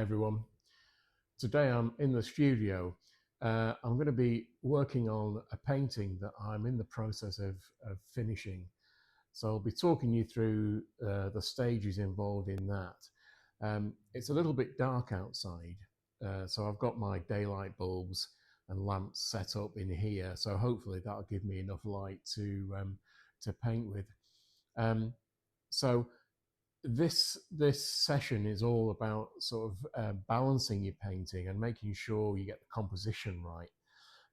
everyone. Today I'm in the studio. I'm going to be working on a painting that I'm in the process of finishing. So I'll be talking you through the stages involved in that. It's a little bit dark outside, so I've got my daylight bulbs and lamps set up in here. So hopefully that'll give me enough light to paint with. Um, so this session is all about sort of balancing your painting and making sure you get the composition right.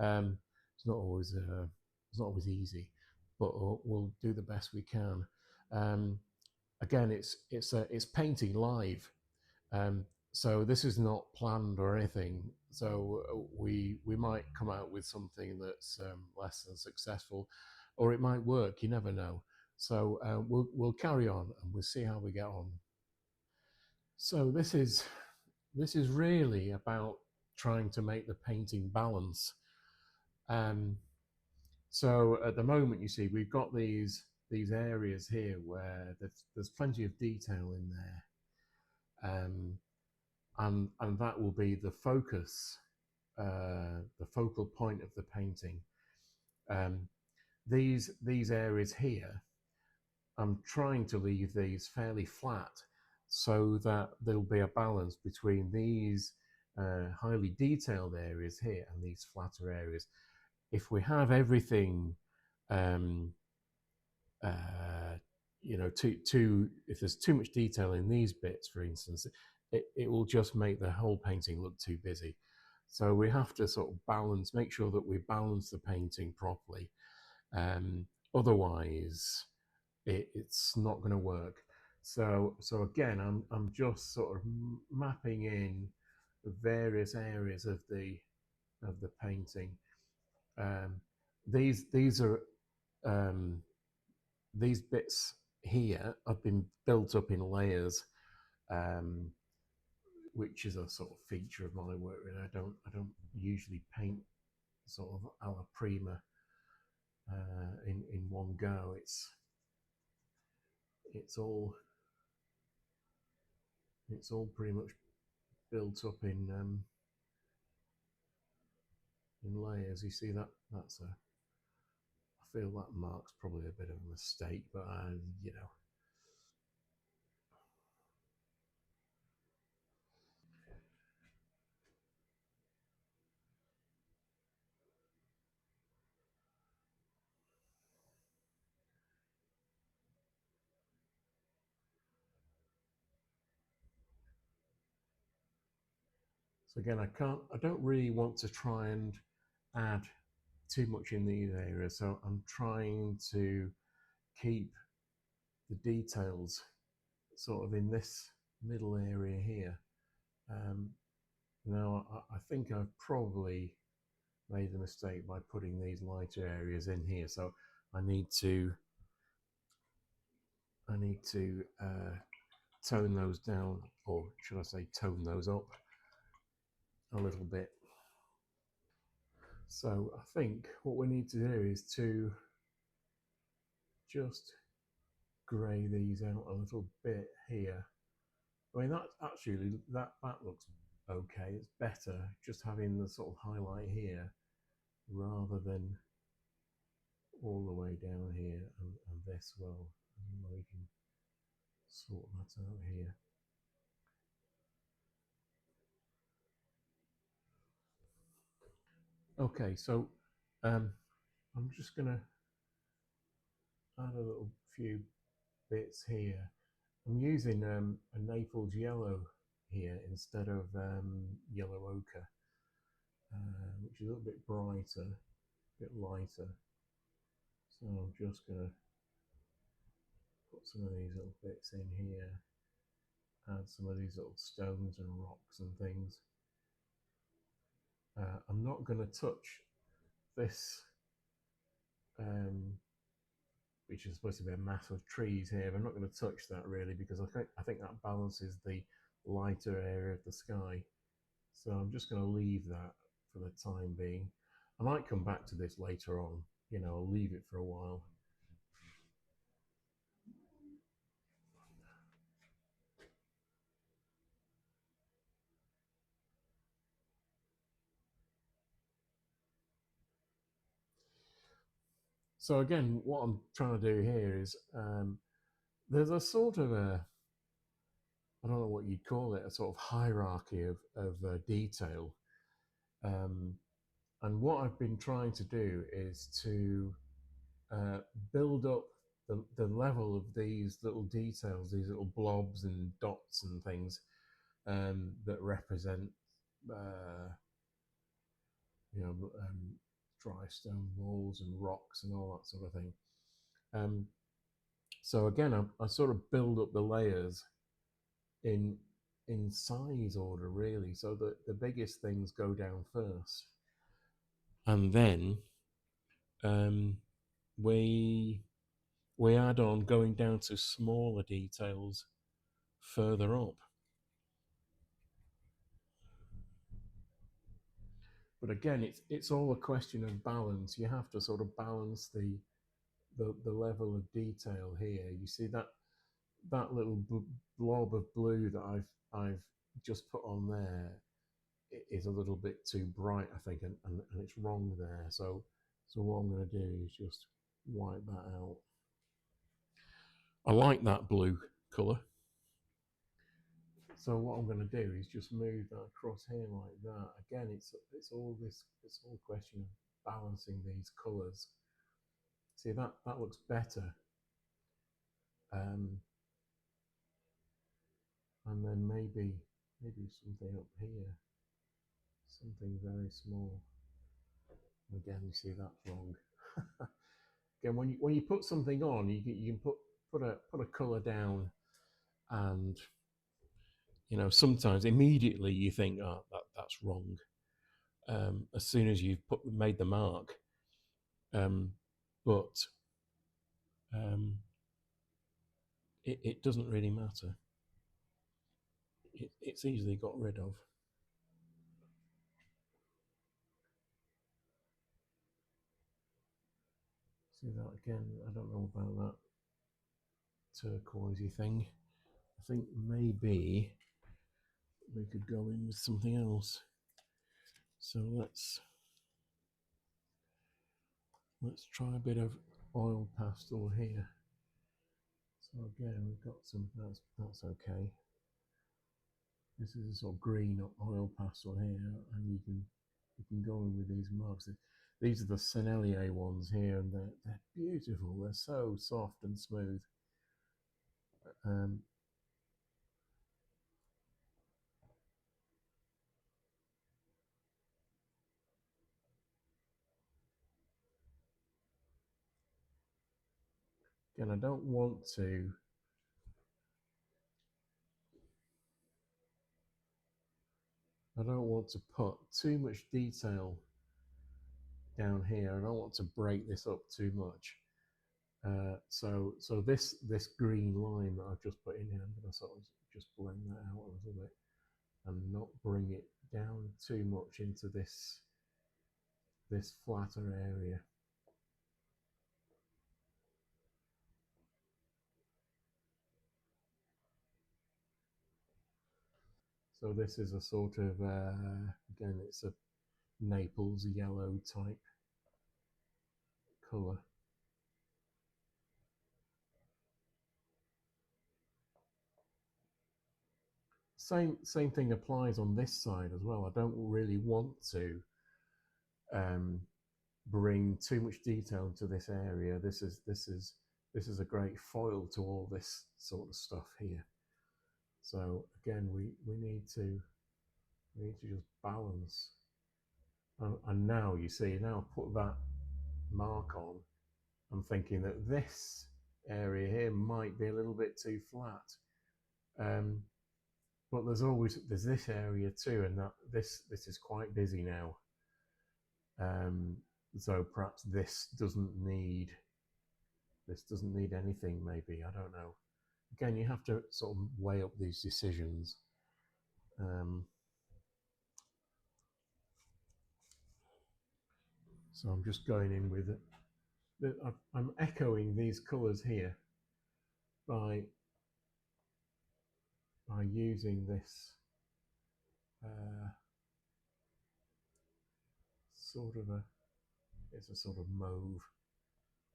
Um, it's not always easy, but we'll do the best we can. Um, Again, it's painting live, um, so this is not planned or anything. So we might come out with something that's less than successful, or it might work. You never know. So we'll carry on and we'll see how we get on. So this is really about trying to make the painting balance. Um, so at the moment, you see, we've got these areas here where there's plenty of detail in there, and that will be the focus, the focal point of the painting. Um, these areas here, I'm trying to leave these fairly flat so that there'll be a balance between these highly detailed areas here and these flatter areas. If we have everything, um, uh, if there's too much detail in these bits, for instance, it will just make the whole painting look too busy. So we have to sort of balance, make sure that we balance the painting properly. Otherwise, it's not going to work. So again, I'm just sort of mapping in the various areas of the painting. Um, these are um, these bits here have been built up in layers, um, which is a sort of feature of my work. Really, I don't usually paint sort of a la prima in one go. It's all it's all pretty much built up in layers. You see that's a I feel that mark's probably a bit of a mistake, but you know. So again, I don't really want to try and add too much in these areas. So I'm trying to keep the details sort of in this middle area here. Um, Now, I think I've probably made a mistake by putting these lighter areas in here. So I need to tone those down, or should I say tone those up a little bit. So I think what we need to do is to just grey these out a little bit here. I mean, that actually that looks okay. It's better just having the sort of highlight here rather than all the way down here and this. Well, we can sort that out here. Okay, so I'm just gonna add a little few bits here. I'm using a Naples yellow here instead of yellow ochre, which is a little bit brighter, a bit lighter. So I'm just going to put some of these little bits in here, add some of these little stones and rocks and things. I'm not going to touch this, which is supposed to be a mass of trees here. But I'm not going to touch that really because I think that balances the lighter area of the sky. So I'm just going to leave that for the time being. I might come back to this later on. I'll leave it for a while. So again, what I'm trying to do here is there's a sort of a, I don't know what you'd call it, a sort of hierarchy of detail. Um, and what I've been trying to do is to uh, build up the level of these little details, these little blobs and dots and things that represent, uh, you know, dry stone walls and rocks and all that sort of thing. Um, so again, I sort of build up the layers in in size order, really, so that the biggest things go down first, and then um, we we add on going down to smaller details further up. But again, it's all a question of balance. You have to sort of balance the level of detail here. You see that little blob of blue that I've just put on there is a little bit too bright, I think, and it's wrong there. So what I'm going to do is just wipe that out. I like that blue colour. So what I'm going to do is just move that across here like that. Again, it's all a question of balancing these colours. See that looks better. Um, and then maybe something up here, something very small. Again, you see that's wrong. Again, when you put something on, you can put a colour down, and sometimes immediately you think, oh, that's wrong. As soon as you've made the mark, um, but it doesn't really matter. It's easily got rid of. See that again? I don't know about that turquoisey thing. I think maybe we could go in with something else. So let's try a bit of oil pastel here. So again, we've got some. That's okay. This is a sort of green oil pastel here, and you can go in with these marks. These are the Sennelier ones here, and they're beautiful. They're so soft and smooth. Um, Again, I don't want to put too much detail down here. I don't want to break this up too much. So this green line that I've just put in here, I'm going to sort of just blend that out a little bit and not bring it down too much into this flatter area. So this is a sort of again, it's a Naples yellow type colour. Same thing applies on this side as well. I don't really want to um, bring too much detail into this area. This is a great foil to all this sort of stuff here. So again, we need to just balance. And now you see, now put that mark on, I'm thinking that this area here might be a little bit too flat. Um, but there's this area too, and that this is quite busy now. Um, so perhaps this doesn't need anything. Maybe, I don't know. Again, you have to sort of weigh up these decisions. Um, so I'm just going in with it. I'm echoing these colours here by using this uh, sort of it's a sort of mauve.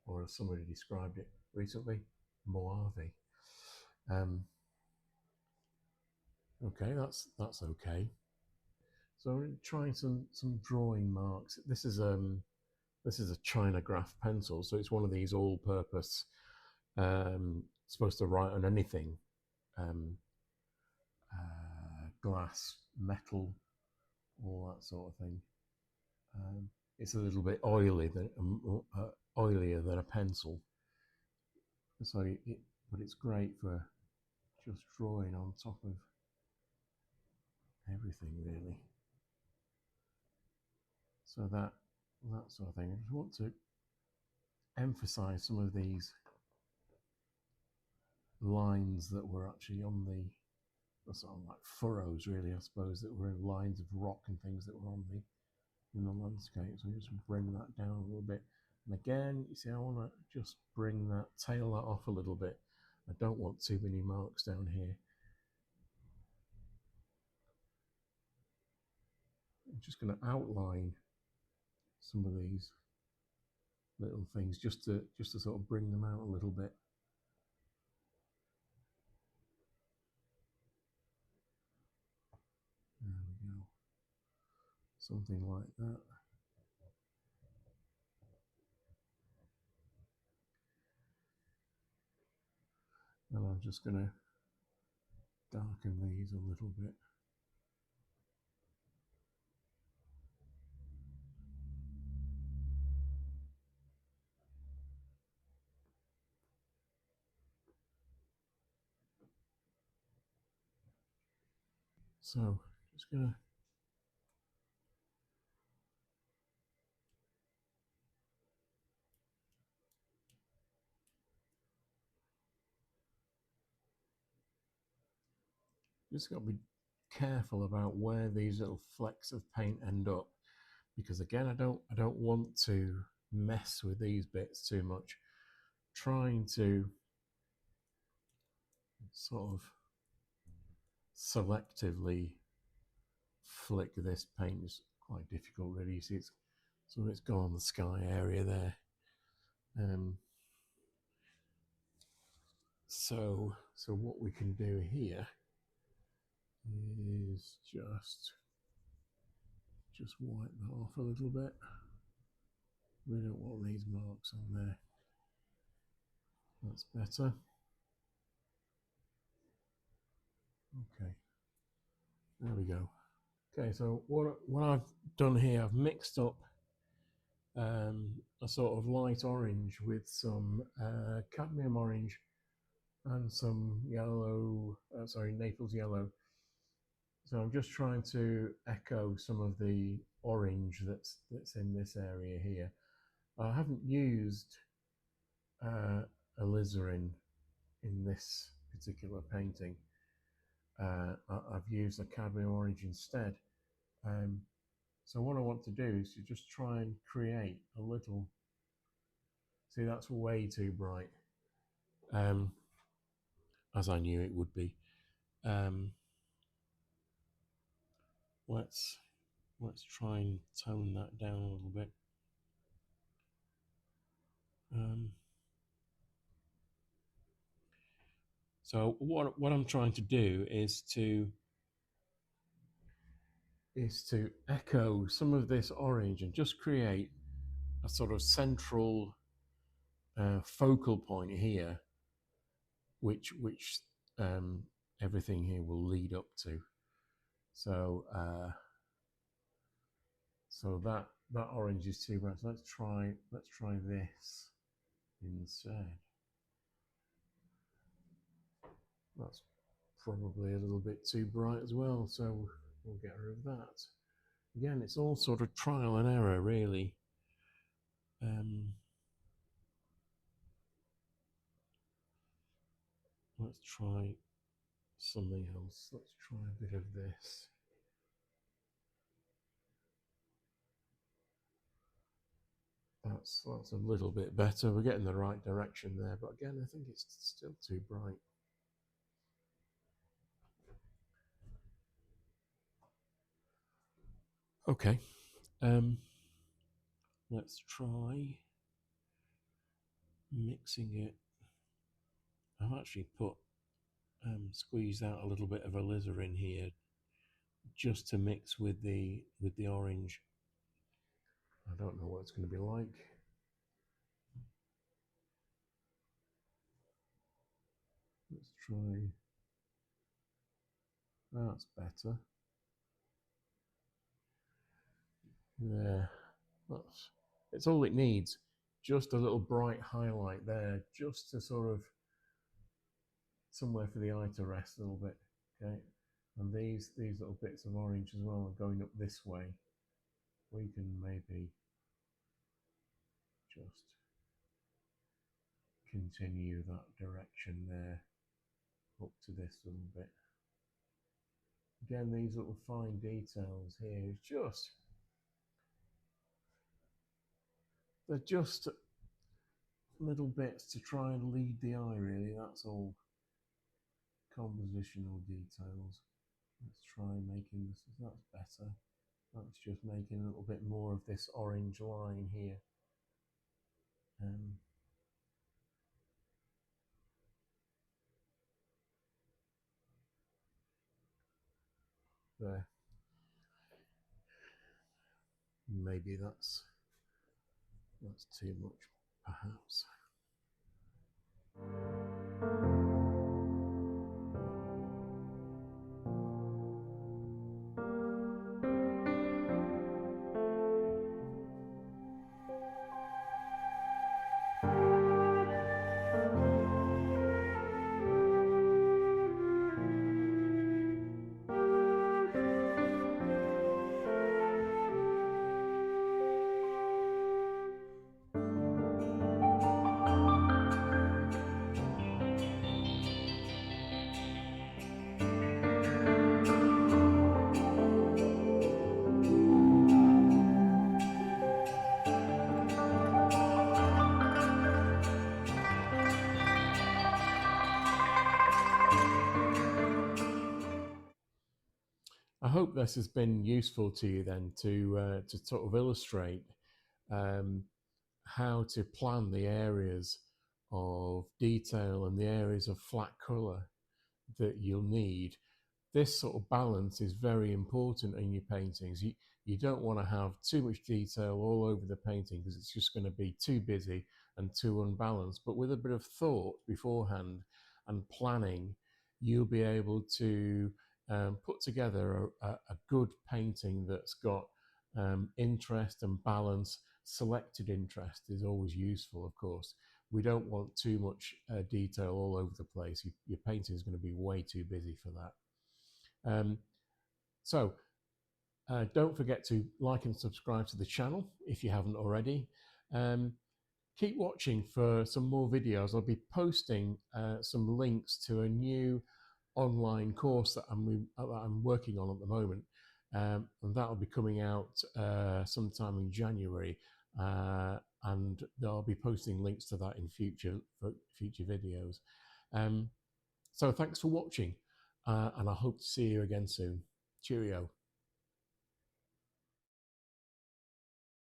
or as somebody described it recently, Mojave. Um, okay, that's okay. So I'm trying some drawing marks. This is a China graph pencil, so it's one of these all-purpose, supposed to write on anything, um, glass, metal, all that sort of thing. It's a little bit oilier than a pencil, so but it's great for just drawing on top of everything, really. So that sort of thing. I just want to emphasize some of these lines that were actually on the sort of like furrows, really, I suppose, that were lines of rock and things that were on in the landscape. So just bring that down a little bit. And again, you see, I want to just tail that off a little bit. I don't want too many marks down here. I'm just going to outline some of these little things just to sort of bring them out a little bit. There we go. Something like that. And I'm just going to darken these a little bit. So just going to got to be careful about where these little flecks of paint end up, because again, I don't want to mess with these bits too much. Trying to sort of selectively flick this paint is quite difficult, really. You see, it's gone on the sky area there. So what we can do here is just wipe that off a little bit. We don't want these marks on there. That's better. Okay, there we go. Okay, so what I've done here, I've mixed up a sort of light orange with some cadmium orange and some yellow, Naples yellow. So I'm just trying to echo some of the orange that's in this area here. I haven't used alizarin in this particular painting. I've used a cadmium orange instead. So what I want to do is to just try and create a little. See, that's way too bright, as I knew it would be. Let's try and tone that down a little bit. So what I'm trying to do is to echo some of this orange and just create a sort of central focal point here, which everything here will lead up to. So so that orange is too bright. So let's try this instead. That's probably a little bit too bright as well, so we'll get rid of that. Again, it's all sort of trial and error, really. Let's try something else. Let's try a bit of this. That's a little bit better. We're getting the right direction there, but again, I think it's still too bright. Okay, let's try mixing it. I've actually put squeezed out a little bit of alizarin here just to mix with the orange. I don't know what it's going to be like. Let's try. That's better. There. That's, it's all it needs. Just a little bright highlight there, just to sort of somewhere for the eye to rest a little bit. Okay. And these little bits of orange as well are going up this way. We can maybe just continue that direction there up to this little bit. Again, these little fine details here is just, they're just little bits to try and lead the eye, really. That's all. Compositional details. Let's try making this. That's better. That's just making a little bit more of this orange line here. There. Maybe that's too much, perhaps. I hope this has been useful to you then to sort of illustrate how to plan the areas of detail and the areas of flat colour that you'll need. This sort of balance is very important in your paintings. You don't want to have too much detail all over the painting because it's just going to be too busy and too unbalanced. But with a bit of thought beforehand and planning, you'll be able to put together a good painting that's got interest and balance. Selected interest is always useful, of course. We don't want too much detail all over the place. Your painting is going to be way too busy for that. So don't forget to like and subscribe to the channel if you haven't already. Keep watching for some more videos. I'll be posting some links to a new online course that I'm working on at the moment, and that'll be coming out sometime in January, and I'll be posting links to that in future videos. So thanks for watching, and I hope to see you again soon. Cheerio.